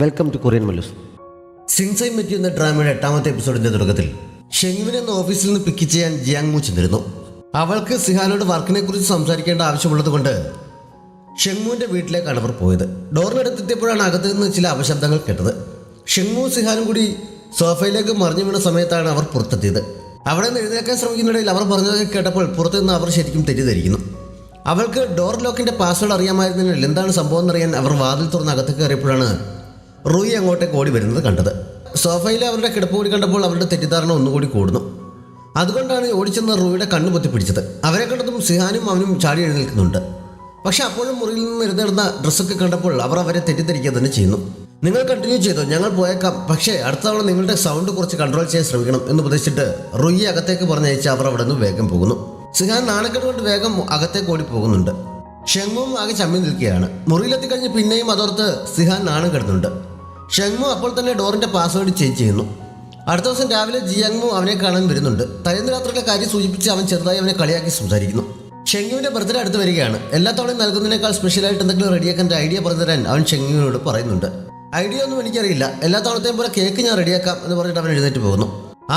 Welcome to Korean Mallus. സിൻസൈ മെറ്റി എന്ന ഡ്രാമയുടെ 8ാമത്തെ എപ്പിസോഡിന്റെ തുടക്കത്തിൽ ഷെങ്യുവിനെ എന്ന ഓഫീസിൽ നിന്ന് പിക്ക് ചെയ്യാൻ ജിയാങ്മു ചെന്നിരുന്നു. അവൾക്ക് സിഹാനോട് വർക്കിനെ കുറിച്ച് സംസാരിക്കേണ്ട ആവശ്യമുള്ളത് കൊണ്ട് ഷെങ്മുവിന്റെ വീട്ടിലേക്കാണ് അവർ പോയത്. ഡോറിനടുത്തെത്തിയപ്പോഴാണ് അകത്തു നിന്ന് ചില അപശബ്ദങ്ങൾ കേട്ടത്. ഷെങ്മു സിഹാനും കൂടി സോഫയിലേക്ക് മറിഞ്ഞു വീണ സമയത്താണ് അവർ പുറത്തെത്തിയത്. അവിടെ നിന്ന് എഴുന്നേൽക്കാൻ ശ്രമിക്കുന്നതിനിടയിൽ അവർ പറഞ്ഞതൊക്കെ കേട്ടപ്പോൾ പുറത്തുനിന്ന് അവർ ശരിക്കും തെറ്റിദ്ധരിക്കുന്നു. അവൾക്ക് ഡോർ ലോക്കിന്റെ പാസ്വേഡ് അറിയാമായിരുന്നതിനാൽ എന്താണ് സംഭവം എന്നറിയാൻ അവർ വാതിൽ തുറന്ന് അകത്തേക്ക് കയറിയപ്പോഴാണ് റൂയി അങ്ങോട്ടേക്ക് ഓടി വരുന്നത് കണ്ടത്. സോഫയിലെ അവരുടെ കിടപ്പ് കൂടി കണ്ടപ്പോൾ അവരുടെ തെറ്റിദ്ധാരണ ഒന്നുകൂടി കൂടുന്നു. അതുകൊണ്ടാണ് ഓടിച്ചെന്ന് റൂയിയുടെ കണ്ണ് പൊത്തിപ്പിടിച്ചത്. അവരെ കണ്ടതും സിഹാനും അവനും ചാടി എഴുന്നേൽക്കുന്നുണ്ട്. പക്ഷെ അപ്പോഴും മുറിയിൽ നിന്ന് എഴുന്നേടുന്ന ഡ്രസ്സൊക്കെ കണ്ടപ്പോൾ അവർ അവരെ തെറ്റിദ്ധരിക്കുക തന്നെ ചെയ്യുന്നു. നിങ്ങൾ കണ്ടിന്യൂ ചെയ്തോ, ഞങ്ങൾ പോയേക്കാം, പക്ഷേ അടുത്ത തവണ നിങ്ങളുടെ സൗണ്ട് കുറച്ച് കൺട്രോൾ ചെയ്യാൻ ശ്രമിക്കണം എന്ന് ഉപദേശിച്ചിട്ട് റൂയി അകത്തേക്ക് പറഞ്ഞയച്ച് അവർ അവിടെ നിന്ന് വേഗം പോകുന്നു. സിഹാൻ നാണക്കെട്ട് കൊണ്ട് വേഗം അകത്തേക്ക് ഓടി പോകുന്നുണ്ട്. ഷെങ്മുവും ആകെ ചമ്മി നിൽക്കുകയാണ്. മുറിയിലെത്തിക്കഴിഞ്ഞ് പിന്നെയും അതോർത്ത് സിഹാൻ നാണം കെടുന്നുണ്ട്. ഷെങ്മു അപ്പോൾ തന്നെ ഡോറിന്റെ പാസ്വേഡ് ചേഞ്ച് ചെയ്യുന്നു. അടുത്ത ദിവസം രാവിലെ ജിയാങ്മു അവനെ കാണാൻ വരുന്നുണ്ട്. തലേന്ന് രാത്രിയിലെ കാര്യം സൂചിപ്പിച്ച് അവൻ ചെറുതായി അവനെ കളിയാക്കി സംസാരിക്കുന്നു. ഷെങ്യുവിന്റെ ബർത്ത്ഡേ അടുത്ത് വരികയാണ്. എല്ലാ തവണയും നൽകുന്നതിനേക്കാൾ സ്പെഷ്യലായിട്ട് എന്തെങ്കിലും റെഡിയാക്കാൻ ഐഡിയ പറഞ്ഞു തരാൻ അവൻ ഷെങ്യുവിനോട് പറയുന്നുണ്ട്. ഐഡിയ ഒന്നും എനിക്കറിയില്ല, എല്ലാ തവണത്തെയും പോലെ കേക്ക് ഞാൻ റെഡിയാക്കാം എന്ന് പറഞ്ഞിട്ട് അവൻ എഴുന്നേറ്റ് പോകുന്നു.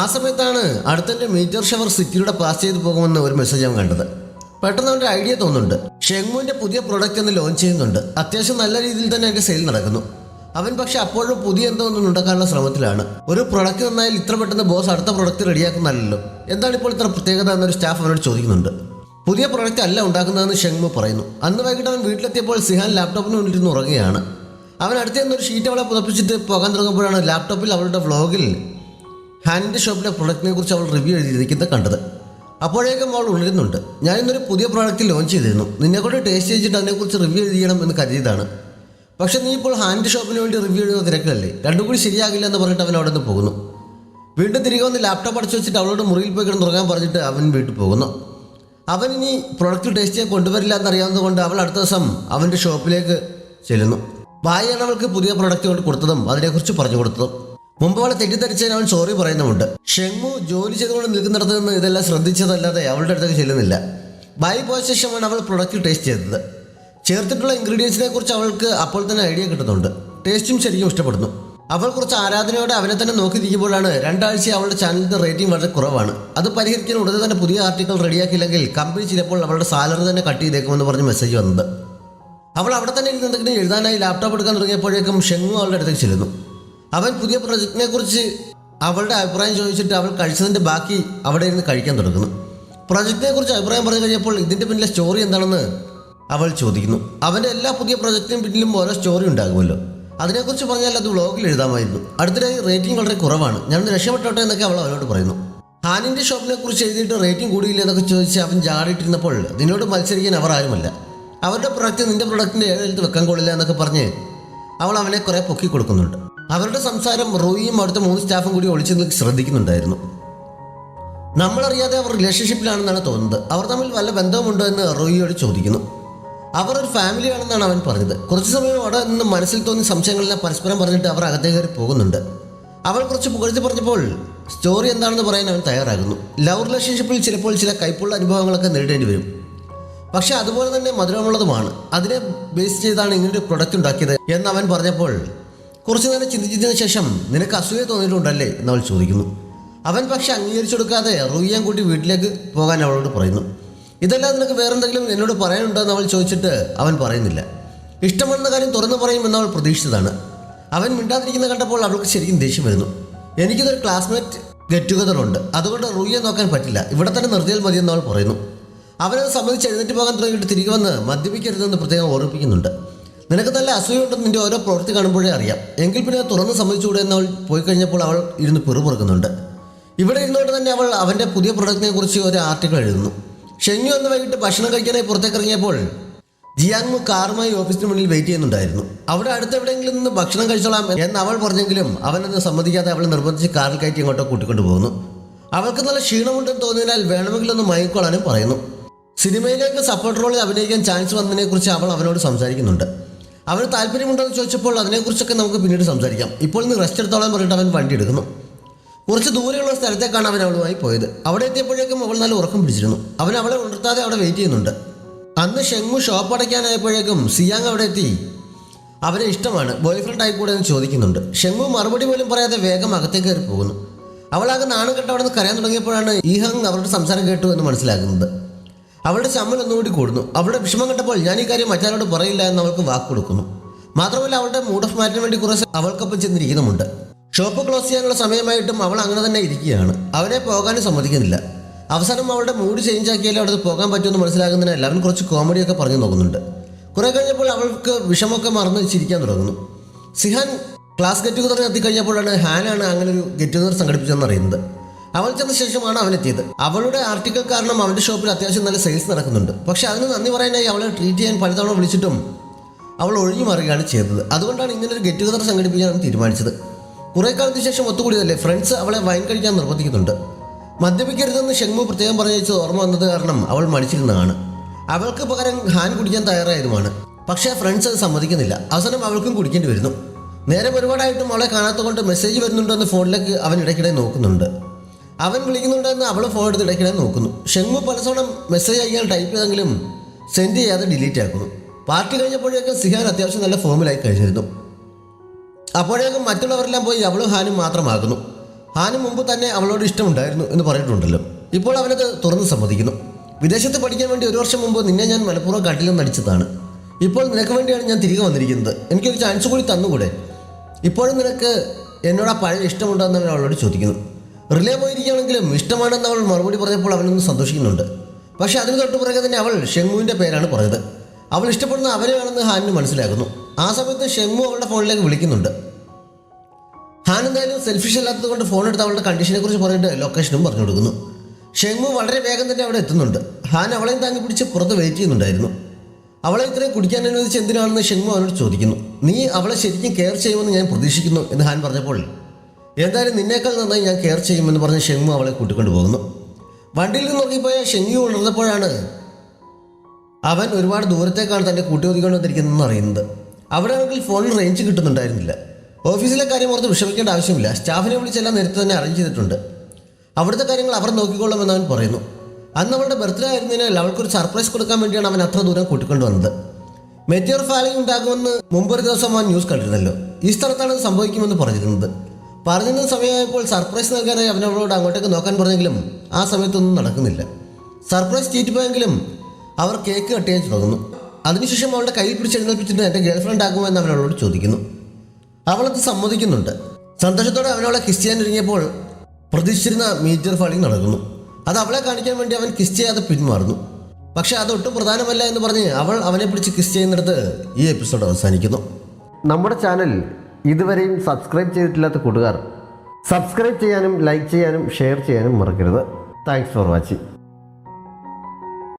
ആ സമയത്താണ് അടുത്തന്റെ മീറ്റർ ഷവർ സിറ്റിയിലൂടെ പാസ് ചെയ്ത് പോകുമെന്ന് ഒരു മെസ്സേജ് അവൻ കണ്ടത്. പെട്ടെന്ന് അവൻ്റെ ഐഡിയ തോന്നുന്നുണ്ട്. ഷെങ്മുവിന്റെ പുതിയ പ്രൊഡക്റ്റ് ഒന്ന് ലോഞ്ച് ചെയ്യുന്നുണ്ട്. അത്യാവശ്യം നല്ല രീതിയിൽ തന്നെ അതിന്റെ സെയിൽ നടക്കുന്നു. അവൻ പക്ഷെ അപ്പോഴും പുതിയ എന്തോ ഒന്നും ഉണ്ടാക്കാനുള്ള ശ്രമത്തിലാണ്. ഒരു പ്രൊഡക്റ്റ് നന്നായാൽ ഇത്ര പെട്ടെന്ന് ബോസ് അടുത്ത പ്രൊഡക്റ്റ് റെഡിയാക്കുന്നല്ലോ, എന്താണ് ഇപ്പോൾ ഇത്ര പ്രത്യേകത എന്നൊരു സ്റ്റാഫ് അവനോട് ചോദിക്കുന്നുണ്ട്. പുതിയ പ്രൊഡക്റ്റ് അല്ല ഉണ്ടാക്കുന്നതെന്ന് ഷെങ്മു പറയുന്നു. അന്ന് വൈകിട്ട് അവൻ വീട്ടിലെത്തിയപ്പോൾ സിഹാൻ ലാപ്ടോപ്പിന് മുന്നിലിരുന്ന് ഉറങ്ങുകയാണ്. അവൻ അടുത്ത് നിന്നൊരു ഷീറ്റ് അവളെ പുതപ്പിച്ചിട്ട് പോകാൻ തുടങ്ങുമ്പോഴാണ് ലാപ്ടോപ്പിൽ അവളുടെ വ്ളോഗിൽ ഹാൻഡിൻ്റെ ഷോപ്പിലെ പ്രൊഡക്റ്റിനെ കുറിച്ച് അവൾ റിവ്യൂ എഴുതിയിരിക്കുന്നത് കണ്ടത്. അപ്പോഴേക്കും അവൾ ഉണരുന്നുണ്ട്. ഞാനിന്നൊരു പുതിയ പ്രോഡക്റ്റ് ലോഞ്ച് ചെയ്തിരുന്നു, നിന്നെക്കൊണ്ട് ടേസ്റ്റ് ചെയ്തിട്ട് അതിനെക്കുറിച്ച് റിവ്യൂ എഴുതിയണം എന്ന് കരുതിയതാണ്. പക്ഷെ നീ ഇപ്പോൾ ഹാൻഡ് ഷോപ്പിന് വേണ്ടി റിവ്യൂ എഴുതുന്ന തിരക്കല്ലേ, രണ്ടും കൂടി ശരിയാകില്ല എന്ന് പറഞ്ഞിട്ട് അവൻ അവിടെ നിന്ന് പോകുന്നു. വീണ്ടും തിരികെ വന്ന് ലാപ്ടോപ്പ് അടച്ചു വെച്ചിട്ട് അവളോട് മുറിയിൽ പോയി കിടന്നുറങ്ങാൻ പറഞ്ഞിട്ട് അവൻ വീട്ടിൽ പോകുന്നു. അവൻ ഇനി പ്രൊഡക്റ്റ് ടേസ്റ്റ് ചെയ്യാൻ കൊണ്ടുവരില്ല എന്നറിയാവുന്നത് കൊണ്ട് അവൾ അടുത്ത ദിവസം അവൻ്റെ ഷോപ്പിലേക്ക് ചെല്ലുന്നു. ഭായിയാണ് അവൾക്ക് പുതിയ പ്രൊഡക്റ്റ് കൊണ്ട് കൊടുത്തതും അതിനെക്കുറിച്ച് പറഞ്ഞു കൊടുത്തതും. മുമ്പ് അവളെ തെറ്റിദ്ധരിച്ചതിന് അവൻ സോറി പറയുന്നുമുണ്ട്. ഷെങ്മു ജോലി ചെയ്തുകൊണ്ട് നിൽക്കുന്നിടത്ത് നിന്ന് ഇതെല്ലാം ശ്രദ്ധിച്ചതല്ലാതെ അവളുടെ അടുത്തേക്ക് ചെല്ലുന്നില്ല. ബായി പോയ ശേഷമാണ് അവൾ പ്രൊഡക്റ്റ് ടേസ്റ്റ് ചെയ്തത്. ചേർത്തിട്ടുള്ള ഇൻഗ്രീഡിയൻസിനെ കുറിച്ച് അവൾക്ക് അപ്പോൾ തന്നെ ഐഡിയ കിട്ടുന്നുണ്ട്. ടേസ്റ്റും ശരിക്കും ഇഷ്ടപ്പെടുന്നു. അവൾ കുറച്ച് ആരാധനയോടെ അവനെ തന്നെ നോക്കിയിരിക്കുമ്പോഴാണ് 2 ആഴ്ച അവളുടെ ചാനലിന്റെ റേറ്റിംഗ് വളരെ കുറവാണ്. അത് പരിഹരിക്കാൻ ഉടനെ തന്നെ പുതിയ ആർട്ടിക്കിൾ റെഡിയാക്കിയില്ലെങ്കിൽ കമ്പനി ചിലപ്പോൾ അവളുടെ സാലറി തന്നെ കട്ട് ചെയ്തേക്കുമെന്ന് പറഞ്ഞ് മെസ്സേജ് വന്നത്. അവൾ അവിടെ തന്നെ ഇരുന്നെന്തെങ്കിലും എഴുതാനായി ലാപ്ടോപ്പ് എടുക്കാൻ തുടങ്ങിയപ്പോഴേക്കും ഷെങ്മു അവളുടെ അടുത്തേക്ക് ചെല്ലുന്നു. അവൻ പുതിയ പ്രൊജക്റ്റിനെ കുറിച്ച് അവളുടെ അഭിപ്രായം ചോദിച്ചിട്ട് അവൾ കഴിച്ചതിൻ്റെ ബാക്കി അവിടെ ഇരുന്ന് കഴിക്കാൻ തുടങ്ങുന്നു. പ്രൊജക്റ്റിനെ കുറിച്ച് അഭിപ്രായം പറഞ്ഞു കഴിഞ്ഞപ്പോൾ ഇതിൻ്റെ പിന്നിലെ സ്റ്റോറി എന്താണെന്ന് അവൾ ചോദിക്കുന്നു. അവൻ്റെ എല്ലാ പുതിയ പ്രൊജക്റ്റിനും പിന്നിലും ഓരോ സ്റ്റോറി ഉണ്ടാകുമല്ലോ, അതിനെക്കുറിച്ച് പറഞ്ഞാൽ അത് വ്ളോഗിൽ എഴുതാമായിരുന്നു. അടുത്തിടെ റേറ്റിംഗ് വളരെ കുറവാണ്, ഞാനൊന്ന് രക്ഷപ്പെട്ടോട്ടെ എന്നൊക്കെ അവൾ അവനോട് പറയുന്നു. ഹാനിൻ്റെ ഷോപ്പിനെ കുറിച്ച് എഴുതിയിട്ട് റേറ്റിംഗ് കൂടിയില്ല എന്നൊക്കെ ചോദിച്ച് അവൻ ജാടിയിട്ടിരുന്നപ്പോൾ നിന്നോട് മത്സരിക്കാൻ അവർ ആരുമല്ല, അവരുടെ പ്രൊഡക്റ്റ് നിന്റെ പ്രൊഡക്റ്റിൻ്റെ 7 എഴുത്ത് വെക്കാൻ കൊള്ളില്ല എന്നൊക്കെ പറഞ്ഞ് അവൾ അവനെ കുറേ പൊക്കി കൊടുക്കുന്നുണ്ട്. അവരുടെ സംസാരം റൂയിയും അടുത്ത 3 സ്റ്റാഫും കൂടി ഒളിച്ചു നിൽക്കി ശ്രദ്ധിക്കുന്നുണ്ടായിരുന്നു. നമ്മളറിയാതെ അവർ റിലേഷൻഷിപ്പിലാണെന്നാണ് തോന്നുന്നത്. അവർ തമ്മിൽ വല്ല ബന്ധവുമുണ്ടോ എന്ന് റൂയിയോട് ചോദിക്കുന്നു. അവർ ഒരു ഫാമിലിയാണെന്നാണ് അവൻ പറഞ്ഞത്. കുറച്ച് സമയം അവിടെ നിന്ന് മനസ്സിൽ തോന്നിയ സംശയങ്ങളെല്ലാം പരസ്പരം പറഞ്ഞിട്ട് അവർ അകത്തേക്ക് കയറി പോകുന്നുണ്ട്. അവൾ കുറച്ച് പുകഴ്ത്തി പറഞ്ഞപ്പോൾ സ്റ്റോറി എന്താണെന്ന് പറയാൻ അവൻ തയ്യാറാകുന്നു. ലവ് റിലേഷൻഷിപ്പിൽ ചിലപ്പോൾ ചില കൈപ്പുള്ള അനുഭവങ്ങളൊക്കെ നേരിടേണ്ടി വരും, പക്ഷെ അതുപോലെ തന്നെ മധുരമുള്ളതുമാണ്. അതിനെ ബേസ് ചെയ്താണ് ഇങ്ങനൊരു പ്രൊഡക്റ്റ് ഉണ്ടാക്കിയത് എന്ന് അവൻ പറഞ്ഞപ്പോൾ കുറച്ചു നേരം ചിന്തിച്ചതിന് ശേഷം നിനക്ക് അസൂയ തോന്നിയിട്ടുണ്ടല്ലേ എന്നവൾ ചോദിക്കുന്നു. അവൻ പക്ഷെ അംഗീകരിച്ചു കൊടുക്കാതെ റൂയിയാൻ കൂട്ടി വീട്ടിലേക്ക് പോകാൻ അവളോട് പറയുന്നു. ഇതെല്ലാം നിനക്ക് വേറെന്തെങ്കിലും എന്നോട് പറയാനുണ്ടോ എന്ന് അവൾ ചോദിച്ചിട്ട് അവൻ പറയുന്നില്ല. ഇഷ്ടമെന്ന കാര്യം തുറന്നു പറയുമെന്ന് അവൾ പ്രതീക്ഷിച്ചതാണ്. അവൻ മിണ്ടാതിരിക്കുന്ന കണ്ടപ്പോൾ അവൾക്ക് ശരിക്കും ദേഷ്യം വരുന്നു. എനിക്കിതൊരു ക്ലാസ്മേറ്റ് ഗെറ്റ് ടുഗദർ ഉണ്ട്, അതുകൊണ്ട് റൂയിയെ നോക്കാൻ പറ്റില്ല, ഇവിടെ തന്നെ നിർത്തിയാൽ മതിയെന്ന് അവൾ പറയുന്നു. അവനത് സംബന്ധിച്ച് എഴുന്നേറ്റ് പോകാൻ തുടങ്ങിയിട്ട് തിരികെ വന്ന് മദ്യപിക്കരുതെന്ന് പ്രത്യേകം ഓർമ്മിപ്പിക്കുന്നുണ്ട്. നിനക്ക് നല്ല അസൂയുണ്ടെന്ന് നിന്റെ ഓരോ പ്രവൃത്തി കാണുമ്പോഴേ അറിയാം, എങ്കിൽ പിന്നെ തുറന്ന് സമ്മതിച്ചുകൂടെ എന്ന് അവൾ പോയി കഴിഞ്ഞപ്പോൾ അവൾ ഇരുന്ന് പിറുപിറുക്കുന്നുണ്ട്. ഇവിടെ ഇരുന്നുകൊണ്ട് തന്നെ അവൾ അവൻ്റെ പുതിയ പ്രൊഡക്റ്റിനെ കുറിച്ച് ഒരു ആർട്ടിക്കിൾ എഴുതുന്നു. ഷെങ്യു അന്ന് വൈകിട്ട് ഭക്ഷണം കഴിക്കാനായി പുറത്തേക്ക് ഇറങ്ങിയപ്പോൾ ജിയാങ്മു കാറുമായി ഓഫീസിന് മുന്നിൽ വെയിറ്റ് ചെയ്യുന്നുണ്ടായിരുന്നു. അവിടെ അടുത്തെവിടെയെങ്കിലും നിന്ന് ഭക്ഷണം കഴിച്ചോളാം എന്ന് അവൾ പറഞ്ഞെങ്കിലും അവനൊന്ന് സമ്മതിക്കാതെ അവൾ നിർബന്ധിച്ച് കാറിൽ കയറ്റി ഇങ്ങോട്ടോ കൂട്ടിക്കൊണ്ടു പോകുന്നു. അവൾക്ക് നല്ല ക്ഷീണമുണ്ടെന്ന് തോന്നിയാൽ വേണമെങ്കിലൊന്ന് മയക്കൊള്ളാനും പറയുന്നു. സിനിമയിലേക്ക് സപ്പോർട്ട് റോളിൽ അഭിനയിക്കാൻ ചാൻസ് വന്നതിനെക്കുറിച്ച് അവൾ അവനോട് സംസാരിക്കുന്നുണ്ട്. അവന് താല്പര്യമുണ്ടെന്ന് ചോദിച്ചപ്പോൾ അതിനെക്കുറിച്ചൊക്കെ നമുക്ക് പിന്നീട് സംസാരിക്കാം, ഇപ്പോൾ നീ റെസ്റ്റ് എടുത്തോളാൻ പറഞ്ഞിട്ട് അവൻ വണ്ടി എടുക്കുന്നു. കുറച്ച് ദൂരെയുള്ള സ്ഥലത്തേക്കാണ് അവൻ അവളുമായി പോയത്. അവിടെ എത്തിയപ്പോഴേക്കും അവൾ നല്ല ഉറക്കം പിടിച്ചിരുന്നു. അവൻ അവളെ ഉണർത്താതെ അവിടെ വെയിറ്റ് ചെയ്യുന്നുണ്ട്. അന്ന് ഷെങ്മു ഷോപ്പ് അടയ്ക്കാനായപ്പോഴേക്കും സിയാങ് അവിടെ എത്തി അവനെ ഇഷ്ടമാണ്, ബോയ് ഫ്രണ്ട് ആയിക്കൂടെ എന്ന് ചോദിക്കുന്നുണ്ട്. ഷെങ്മു മറുപടി പോലും പറയാതെ വേഗം അകത്തേക്ക് കയറി പോകുന്നു. അവളാകെ നാണം കെട്ട് അവിടെ നിന്ന് കരയാൻ തുടങ്ങിയപ്പോഴാണ് ഈഹങ് അവരുടെ സംസാരം കേട്ടു എന്ന് മനസ്സിലാക്കുന്നത്. അവളുടെ ചമ്മൽ ഒന്നുകൂടി കൂടുന്നു. അവളുടെ വിഷമം കണ്ടപ്പോൾ ഞാൻ ഈ കാര്യം മറ്റാരോട് പറയില്ല എന്ന് അവൾക്ക് വാക്ക് കൊടുക്കുന്നു. മാത്രമല്ല അവളുടെ മൂഡ് ഓഫ് മാറ്റാൻ വേണ്ടി കുറച്ച് അവൾക്കൊപ്പം ചെന്നിരിക്കുന്നുമുണ്ട്. ഷോപ്പ് ക്ലോസ് ചെയ്യാനുള്ള സമയമായിട്ടും അവൾ അങ്ങനെ തന്നെ ഇരിക്കുകയാണ്. അവനെ പോകാനും സമ്മതിക്കുന്നില്ല. അവസാനം അവളുടെ മൂഡ് ചേഞ്ച് ആക്കിയാലും അവിടെ പോകാൻ പറ്റുമെന്ന് മനസ്സിലാകുന്നതിനാൽ അവൻ കുറച്ച് കോമഡിയൊക്കെ പറഞ്ഞു നോക്കുന്നുണ്ട്. കുറെ കഴിഞ്ഞപ്പോൾ അവൾക്ക് വിഷമൊക്കെ മറന്ന് ചിരിക്കാൻ തുടങ്ങുന്നു. സിഹാൻ ക്ലാസ് ഗെറ്റ് ടുഗദർ എത്തിക്കഴിഞ്ഞപ്പോഴാണ് ഹാനാണ് അങ്ങനെ ഒരു ഗെറ്റ് ടുഗദർ സംഘടിപ്പിച്ചതെന്ന് അറിയുന്നത്. അവൾ ചെന്ന ശേഷമാണ് അവനെത്തിയത്. അവളുടെ ആർട്ടിക്കിൾ കാരണം അവൻ്റെ ഷോപ്പിൽ അത്യാവശ്യം നല്ല സെയിൽസ് നടക്കുന്നുണ്ട്. പക്ഷെ അതിന് നന്ദി പറയാനായി അവളെ ട്രീറ്റ് ചെയ്യാൻ പലതവണ വിളിച്ചിട്ടും അവൾ ഒഴിഞ്ഞു മാറുകയാണ് ചെയ്തത്. അതുകൊണ്ടാണ് ഇങ്ങനൊരു ഗെറ്റ് ടുഗദർ സംഘടിപ്പിക്കാൻ തീരുമാനിച്ചത്. കുറേ കാലത്തിന് ശേഷം ഒത്തുകൂടിയതല്ലേ, ഫ്രണ്ട്സ് അവളെ വൈൻ കഴിക്കാൻ നിർബന്ധിക്കുന്നുണ്ട്. മദ്യപിക്കരുതെന്ന് ഷെങ്മു പ്രത്യേകം പറഞ്ഞയച്ച് ഓർമ്മ വന്നത് കാരണം അവൾ മടിച്ചിരുന്നതാണ്. അവൾക്ക് പകരം ഹാൻ കുടിക്കാൻ തയ്യാറായതുമാണ്. പക്ഷേ ഫ്രണ്ട്സ് അത് സമ്മതിക്കുന്നില്ല. അവസാനം അവൾക്കും കുടിക്കേണ്ടി വരുന്നു. നേരെ ഒരുപാടായിട്ടും അവളെ കാണാത്ത കൊണ്ട് മെസ്സേജ് വരുന്നുണ്ടെന്ന് ഫോണിലേക്ക് അവൻ ഇടയ്ക്കിടെ നോക്കുന്നുണ്ട്. അവൻ വിളിക്കുന്നുണ്ടെന്ന് അവൾ ഫോൺ എടുത്ത് ഇടയ്ക്കിടെ നോക്കുന്നു. ഷെങ്മു പലതവണ മെസ്സേജ് അയക്കാൻ ടൈപ്പ് ചെയ്തെങ്കിലും സെൻഡ് ചെയ്യാതെ ഡിലീറ്റ് ആക്കുന്നു. പാർട്ടി കഴിഞ്ഞപ്പോഴേക്കും സിഹാൻ അത്യാവശ്യം നല്ല ഫോമിലായി കഴിഞ്ഞിരുന്നു. അപ്പോഴേക്കും മറ്റുള്ളവരെല്ലാം പോയി അവളും ഹാനും മാത്രമാകുന്നു. ഹാനും മുമ്പ് തന്നെ അവളോട് ഇഷ്ടമുണ്ടായിരുന്നു എന്ന് പറഞ്ഞിട്ടുണ്ടല്ലോ. ഇപ്പോൾ അവനത് തുറന്ന് സമ്മതിക്കുന്നു. വിദേശത്ത് പഠിക്കാൻ വേണ്ടി 1 വർഷം മുമ്പ് നിന്നെ ഞാൻ മനഃപൂർവ്വം കാട്ടിൽ നിന്ന് അടിച്ചതാണ്. ഇപ്പോൾ നിനക്ക് വേണ്ടിയാണ് ഞാൻ തിരികെ വന്നിരിക്കുന്നത്. എനിക്കൊരു ചാൻസ് കൂടി തന്നുകൂടെ? ഇപ്പോഴും നിനക്ക് എന്നോട് ആ പഴയ ഇഷ്ടമുണ്ടോ എന്ന് അവൻ അവളോട് ചോദിക്കുന്നു. റിലേ പോയിരിക്കുകയാണെങ്കിലും ഇഷ്ടമാണെന്ന് അവൾ മറുപടി പറഞ്ഞപ്പോൾ അവനൊന്ന് സന്തോഷിക്കുന്നുണ്ട്. പക്ഷേ അതിന് തൊട്ട് പുറകെ തന്നെ അവൾ ഷെങ്മുവിൻ്റെ പേരാണ് പറഞ്ഞത്. അവൾ ഇഷ്ടപ്പെടുന്ന അവരെയാണെന്ന് ഹാനിന് മനസ്സിലാകുന്നു. ആ സമയത്ത് ഷെങ്മു അവളുടെ ഫോണിലേക്ക് വിളിക്കുന്നുണ്ട്. ഹാൻ എന്തായാലും സെൽഫിഷ് അല്ലാത്തത് കൊണ്ട് ഫോൺ എടുത്ത് അവളുടെ കണ്ടീഷനെ കുറിച്ച് പറഞ്ഞിട്ട് ലൊക്കേഷനും പറഞ്ഞു കൊടുക്കുന്നു. ഷെങ്മു വളരെ വേഗം തന്നെ അവിടെ എത്തുന്നുണ്ട്. ഹാൻ അവളെയും താങ്ങി പിടിച്ച് പുറത്ത് വെയിറ്റ് ചെയ്യുന്നുണ്ടായിരുന്നു. അവളെ ഇത്രയും കുടിക്കാൻ അനുവദിച്ച് എന്തിനാണെന്ന് ഷെങ്മു അവനോട് ചോദിക്കുന്നു. നീ അവളെ ശരിക്കും കെയർ ചെയ്യുമെന്ന് ഞാൻ പ്രതീക്ഷിക്കുന്നു എന്ന് ഹാൻ പറഞ്ഞപ്പോൾ എന്തായാലും നിന്നേക്കാൾ നന്നായി ഞാൻ കെയർ ചെയ്യുമെന്ന് പറഞ്ഞ് ഷെങ്മു അവളെ കൂട്ടിക്കൊണ്ടു പോകുന്നു. വണ്ടിയിൽ നിന്ന് നോക്കിപ്പോയ ഷെങ്മു ഉണർന്നപ്പോഴാണ് അവൻ ഒരുപാട് ദൂരത്തേക്കാണ് തൻ്റെ കൂട്ടിയൊതുക്കൊണ്ട് വന്നിരിക്കുന്നതെന്ന് അറിയുന്നത്. അവിടെ ആണെങ്കിൽ ഫോണിൽ റേഞ്ച് കിട്ടുന്നുണ്ടായിരുന്നില്ല. ഓഫീസിലെ കാര്യം ഓർത്ത് വിഷമിക്കേണ്ട ആവശ്യമില്ല. സ്റ്റാഫിനെ വിളിച്ചെല്ലാം നേരത്തെ തന്നെ അറേഞ്ച് ചെയ്തിട്ടുണ്ട്. അവിടുത്തെ കാര്യങ്ങൾ അവർ നോക്കിക്കൊള്ളുമെന്ന് അവൻ പറയുന്നു. അന്ന് അവളുടെ ബർത്ത്ഡേ ആയിരുന്നതിനാൽ അവൾക്കൊരു സർപ്രൈസ് കൊടുക്കാൻ വേണ്ടിയാണ് അവൻ അത്ര ദൂരം കൂട്ടിക്കൊണ്ടുവന്നത്. മെറ്റിയോർ ഫാലിംഗ് ഉണ്ടാകുമെന്ന് മുമ്പൊരു ദിവസം അവൻ ന്യൂസ് കണ്ടിരുന്നല്ലോ. ഈ സ്ഥലത്താണ് ഇത് സംഭവിക്കുമെന്ന് പറഞ്ഞിരുന്നത്. പറഞ്ഞിരുന്ന സമയമായപ്പോൾ സർപ്രൈസ് നൽകാനായി അവൻ അവളോട് അങ്ങോട്ടേക്ക് നോക്കാൻ പറഞ്ഞെങ്കിലും ആ സമയത്തൊന്നും നടക്കുന്നില്ല. സർപ്രൈസ് ചീറ്റിപ്പോയെങ്കിലും അവർ കേക്ക് കട്ട് ചെയ്യാൻ തുടങ്ങുന്നു. അതിനുശേഷം അവളുടെ കയ്യിൽ പിടിച്ച് എഴുന്നേൽപ്പിച്ചിട്ട് എൻ്റെ ഗേൾ ഫ്രണ്ട് ആകുമോ എന്ന് അവൻ അവളോട് ചോദിക്കുന്നു. അവളത് സമ്മതിക്കുന്നുണ്ട്. സന്തോഷത്തോടെ അവനവളെ കിസ് ചെയ്യാൻ ഒരുങ്ങിയപ്പോൾ പ്രതീക്ഷിച്ചിരുന്ന മീറ്റർ ഫാളിംഗ് നടക്കുന്നു. അത് അവളെ കാണിക്കാൻ വേണ്ടി അവൻ കിസ് ചെയ്യാതെ പിന്മാറുന്നു. പക്ഷേ അതൊട്ടും പ്രധാനമല്ല എന്ന് പറഞ്ഞ് അവൾ അവനെ പിടിച്ച് കിസ് ചെയ്യുന്നിടത്ത് ഈ എപ്പിസോഡ് അവസാനിക്കുന്നു. നമ്മുടെ ചാനൽ ഇതുവരെയും സബ്സ്ക്രൈബ് ചെയ്തിട്ടില്ലാത്ത കൂട്ടുകാർ സബ്സ്ക്രൈബ് ചെയ്യാനും ലൈക്ക് ചെയ്യാനും ഷെയർ ചെയ്യാനും മറക്കരുത്. Thanks for watching.